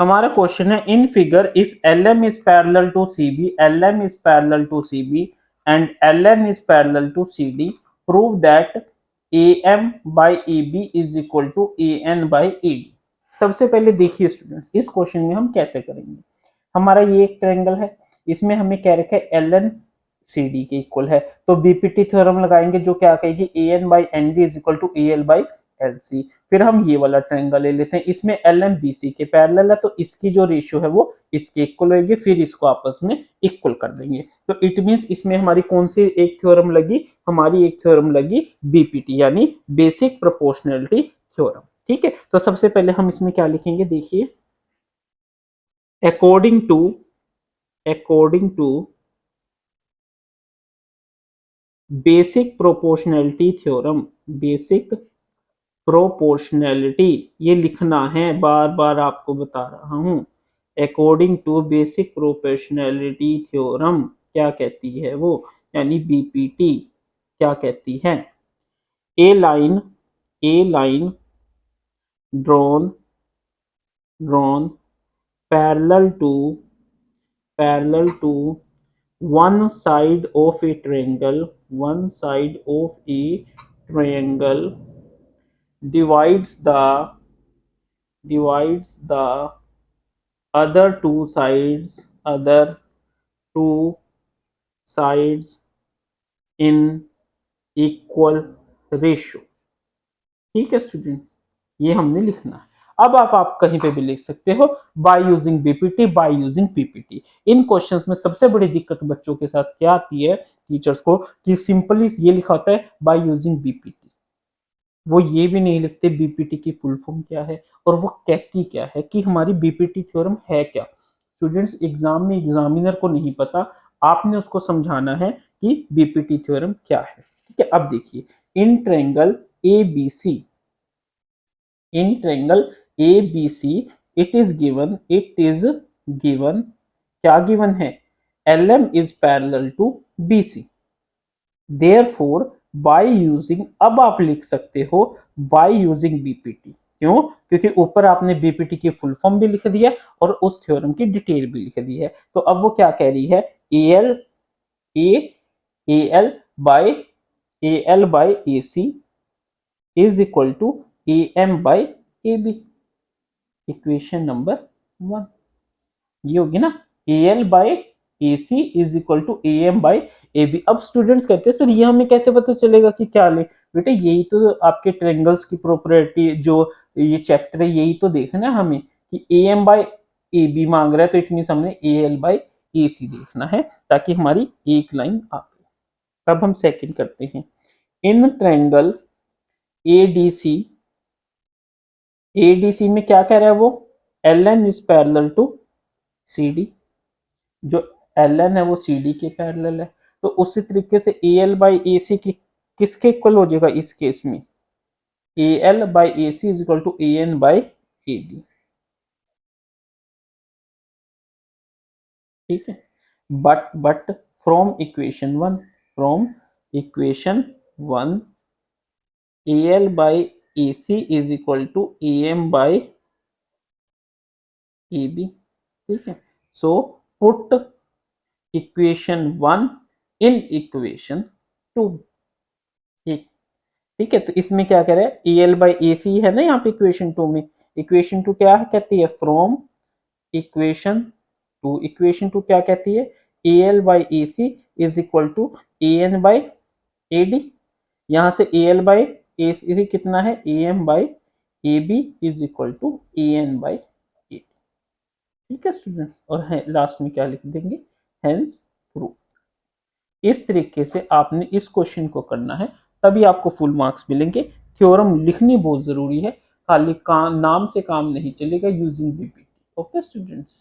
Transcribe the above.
हमारा क्वेश्चन है in figure if LM is parallel to CB, LM is parallel to CB and LN is parallel to CD, prove that AM by AB is equal to AN by AD। सबसे पहले देखिए students, इस question में हम कैसे करेंगे। हमारा ये एक ट्रायंगल है, इसमें हमें कह रखा है LN CD के इक्वल है, तो बीपीटी थ्योरम लगाएंगे जो क्या कहेगी AN by ND is equal to AL by LC। फिर हम ये वाला ट्रायंगल ले लेते हैं, इसमें LM BC के पैरेलल है, तो इसकी जो रेशियो है वो इसके इक्वल होगी, फिर इसको आपस में इक्वल कर देंगे। तो इट मींस इसमें हमारी कौन सी एक थ्योरम लगी, हमारी एक थ्योरम लगी बीपीटी यानी बेसिक प्रोपोर्शनैलिटी थ्योरम। ठीक है, तो सबसे पहले हम इसमें क्या लिखेंगे, देखिए according to basic proportionality theorem, basic proportionality ये लिखना है, बार बार आपको बता रहा हूं। According to basic proportionality theorem क्या कहती है वो, यानी बीपीटी क्या कहती है, a line drawn parallel to one side of a triangle divides the other two sides in equal ratio। ठीक है स्टूडेंट्स, ये हमने लिखना है। अब आप कहीं पे भी लिख सकते हो by using BPT, by using PPT. In questions में सबसे बड़ी दिक्कत बच्चों के साथ क्या आती है टीचर्स को, कि सिंपली ये लिखा होता है बाय यूजिंग बीपीटी, वो ये भी नहीं लिखते बीपीटी की फुल फॉर्म क्या है और वो कहती क्या है, कि हमारी बीपीटी थ्योरम है क्या। स्टूडेंट्स एग्जाम में एग्जामिनर को नहीं पता, आपने उसको समझाना है कि बीपीटी थ्योरम क्या है। ठीक है, अब देखिए in triangle ABC, in triangle ABC it is given क्या given है, LM is parallel to BC, therefore by using, अब आप लिख सकते हो by using BPT। क्यों, क्योंकि ऊपर आपने बीपीटी की फुल फॉर्म भी लिख दिया और उस थ्योरम की डिटेल भी लिख दी है। तो अब वो क्या कह रही है, AL by AC is equal to AM by AB, equation number 1 ये होगी ना, AL by AC is equal to AM by AB। अब स्टूडेंट्स कहते हैं सर ये हमें कैसे पता चलेगा कि क्या ले, बेटे यही तो आपके ट्रायंगल्स की प्रॉपर्टी जो ये चैप्टर है यही तो देखना है हमें, कि AM by AB मांग रहा है, तो इट मींस हमने AL by AC देखना है ताकि हमारी एक लाइन आ गई। अब हम सेकंड करते हैं, इन ट्रायंगल ADC में क्या कह रहा है वो, LN is parallel to CD, जो LN है वो CD के पैरेलल है, तो उसी तरीके से AL by AC की किसके इक्वल हो जाएगा इस केस में, AL by AC is equal to AN by AD। ठीक है, but from equation one AL by AC is equal to AM by AB। ठीक है, so put equation 1 in equation 2। ठीक ठीक है, तो इसमें क्या कह रहा है, AL by AC है ना यहाँ पे इक्वेशन 2 में, इक्वेशन 2 क्या कहती है, फ्रॉम इक्वेशन 2 क्या कहती है, AL by AC is equal to AN by AD, यहाँ से AL by AC कितना है, AM by AB is equal to AN by AD। ठीक है स्टूडेंट्स, और लास्ट में क्या लिख देंगे, हेंस प्रूव। इस तरीके से आपने इस क्वेश्चन को करना है, तभी आपको फुल मार्क्स मिलेंगे। थ्योरम लिखनी बहुत जरूरी है, खाली नाम से काम नहीं चलेगा यूजिंग बीपीटी। Okay students.